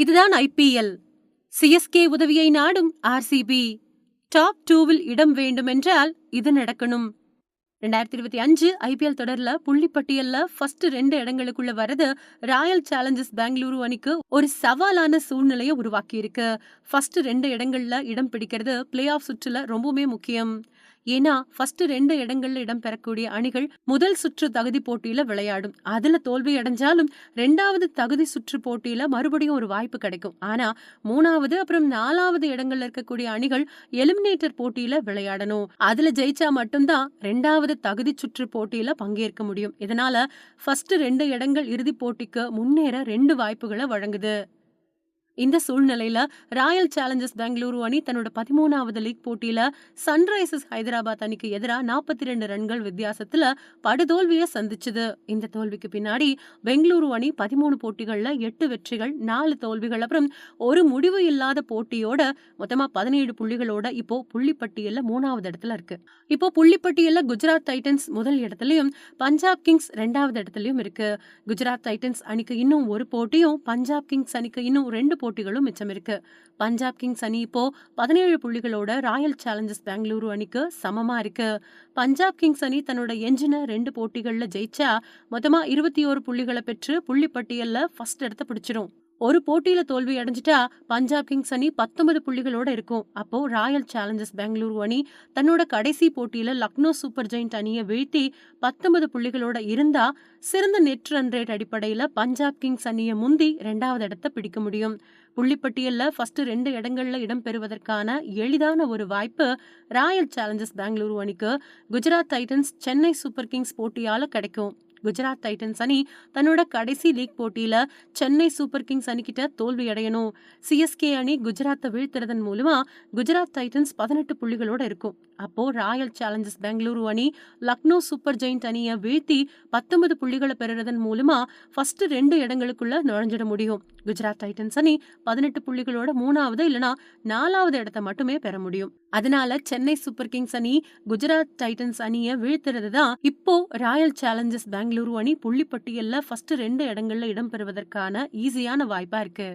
இதுதான் IPL. CSK உதவியை நாடும் ஆர்சிபி. டாப் 2வில் இடம் வேண்டுமென்றால் இது நடக்கணும். 2025 ஐபிஎல் தொடர்ல புள்ளிப்பட்டியல்ல ஃபர்ஸ்ட் 2 இடங்களுக்குள்ள வரது ராயல் சேலஞ்சர்ஸ் பெங்களூரு அணிக்கு ஒரு சவாலான சூழ்நிலையை உருவாக்கி இருக்கு. ஃபர்ஸ்ட் 2 இடங்கள்ல இடம் பிடிக்கிறது பிளே ஆஃப் சுற்றுல ரொம்பவுமே முக்கியம். ஏன்னா ஃபர்ஸ்ட் 2 இடங்கள்ல இடம் பெறக்கூடிய அணிகள் முதல் சுற்று தகுதி போட்டியில விளையாடும். அதுல தோல்வி அடைஞ்சாலும் 2வது தகுதி சுற்று போட்டியில மறுபடியும் ஒரு வாய்ப்பு கிடைக்கும். ஆனா 3வது அப்புறம் 4வது இடங்கள்ல இருக்கக்கூடிய அணிகள் எலிமினேட்டர் போட்டியில விளையாடணும். அதுல ஜெயிச்சா மட்டும்தான் 2வது தகுதி சுற்று போட்டியில பங்கேற்க முடியும். இதனால ஃபர்ஸ்ட் 2 இடங்கள் இறுதி போட்டிக்கு முன்னேற 2 வாய்ப்புகளை வழங்குது. இந்த சூழ்நிலையில ராயல் சேலஞ்சர்ஸ் பெங்களூரு அணி தன்னோட 13வது லீக் போட்டியில சன்ரைசர்ஸ் ஹைதராபாத் அணிக்கு எதிரா 42 ரன்கள் வித்தியாசத்துல படுதோல்வியை சந்திச்சுது. இந்த தோல்விக்கு பின்னாடி பெங்களூரு அணி 13 போட்டிகள்ல 8 வெற்றிகள் 4 தோல்விகள் அப்புறம் ஒரு முடிவு இல்லாத போட்டியோட மொத்தமா 17 புள்ளிகளோட இப்போ புள்ளிப்பட்டியல்ல 3வது இடத்துல இருக்கு. இப்போ புள்ளிப்பட்டியல்ல குஜராத் டைட்டன்ஸ் முதல் இடத்துலயும் பஞ்சாப் கிங்ஸ் 2வது இடத்துலயும் இருக்கு. குஜராத் டைட்டன்ஸ் அணிக்கு இன்னும் ஒரு போட்டியும் பஞ்சாப் கிங்ஸ் அணிக்கு இன்னும் 2 போட்டிகளும் மிச்சம் இருக்கு. பஞ்சாப் கிங்ஸ் அணி இப்போ 17 புள்ளிகளோட ராயல் சேலஞ்சர்ஸ் பெங்களூரு அணிக்கு சமமா இருக்கு. பஞ்சாப் கிங்ஸ் அணி தன்னோட எஞ்சின 2 போட்டிகள்ல ஜெயிச்சா மொத்தமா 21 புள்ளிகளை பெற்று புள்ளிப்பட்டியல்ல ஃபர்ஸ்ட் இடத்தை பிடிச்சிரும். ஒரு போட்டியில தோல்வி அடைஞ்சிட்டா பஞ்சாப் கிங்ஸ் அணி 19 புள்ளிகளோட இருக்கும். அப்போ ராயல் சேலஞ்சர்ஸ் பெங்களூரு அணி தன்னோட கடைசி போட்டியில லக்னோ சூப்பர் ஜெயிண்ட் அணியை வீழ்த்தி 19 புள்ளிகளோட இருந்தா சிறந்த நெட் ரன் ரேட் அடிப்படையில பஞ்சாப் கிங்ஸ் அணியை முந்தி 2வது இடத்தை பிடிக்க முடியும். புள்ளிப்பட்டியல்ல ஃபர்ஸ்ட் 2 இடங்கள்ல இடம் பெறுவதற்கான எளிதான ஒரு வாய்ப்பு ராயல் சேலஞ்சர்ஸ் பெங்களூரு அணிக்கு Gujarat Titans Chennai Super Kings போட்டியால கிடைக்கும். குஜராத் டைட்டன்ஸ் அணி தன்னோட கடைசி லீக் போட்டியில சென்னை சூப்பர் கிங்ஸ் அணிக்கிட்ட தோல்வி அடையணும். சிஎஸ்கே அணி குஜராத்தை வீழ்த்துறதன் மூலமா குஜராத் டைட்டன்ஸ் 18 புள்ளிகளோட இருக்கும். அப்போ ராயல் சேலஞ்சர்ஸ் பெங்களூரு அணி லக்னோ சூப்பர் ஜெயிண்ட் அணியை வீழ்த்தி 19 புள்ளிகளை பெறுறதன் மூலமா ஃபர்ஸ்ட் 2 இடங்களுக்குள்ள நுழைஞ்சிட முடியும். குஜராத் டைட்டன்ஸ் அணி 18 புள்ளிகளோட 3வது இல்லனா 4வது இடத்தை மட்டுமே பெற முடியும். அதனால சென்னை சூப்பர் கிங்ஸ் அணி குஜராத் டைட்டன்ஸ் அணியை வீழ்த்துறது தான் இப்போ ராயல் சேலஞ்சர்ஸ் பெங்களூரு அணி புள்ளிப்பட்டியல்ல ஃபர்ஸ்ட் 2 இடங்கள்ல இடம் பெறுவதற்கான ஈஸியான வாய்ப்பா இருக்கு.